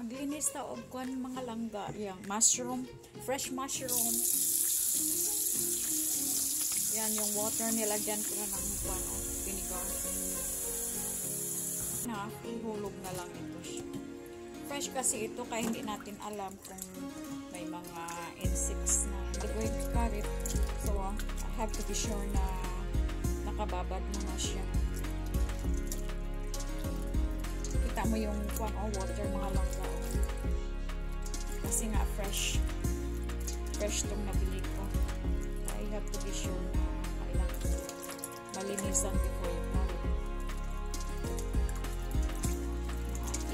maglinis ta og kuan mga langga, yang mushroom, fresh mushroom. Yan yung water nilagyan ko na ng kuan vinegar. Na ihulog na lang ito siya. Fresh kasi ito kaya hindi natin alam kung may mga insects na going to carry. So I have to be sure na nakababad na siya. Kita mo yung water mga langga. Kasi nga fresh tong nabili ko. I have to be sure na kailangan malinisan before you carry.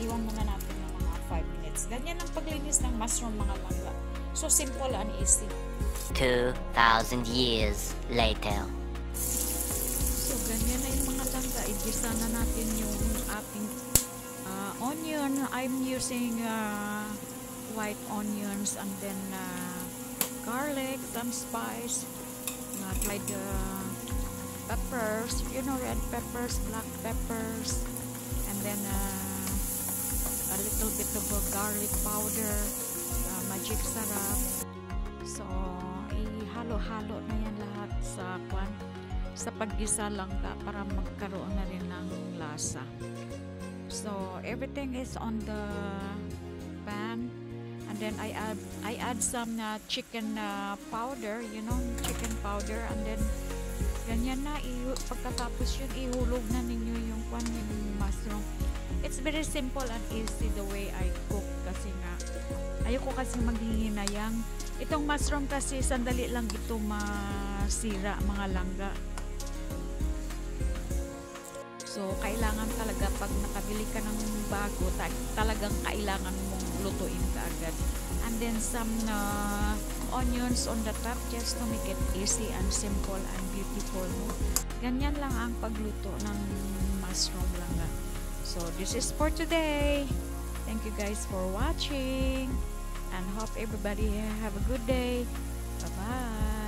Iwan muna natin ng mga 5 minutes. Ganyan ang paglinis ng mushroom mga langga. So simple and easy. 2,000 years later. So ganyan na yung mga langga. Igisa na natin yung ating onion. I'm using white onions and then garlic, some spice, dried peppers, you know, red peppers, black peppers, and then a little bit of garlic powder, magic sarap. So ihalo-halo na yan lahat sa paggisa langga para magkaroon na rin ng lasa. So everything is on the pan, and then I add some chicken powder, you know, chicken powder, and then ganyan na, pagkatapos yun ihulog na ninyo yung mushroom. It's very simple and easy the way I cook kasi nga ayoko kasi maghihinayang. Itong mushroom kasi sandali lang ito masira mga langga. So, kailangan talaga pag nakabili ka ng bago, talagang kailangan mong lutuin kaagad. And then some onions on the top just to make it easy and simple and beautiful. Ganyan lang ang pagluto ng mushroom langga. So, this is for today. Thank you guys for watching and hope everybody have a good day. Bye-bye.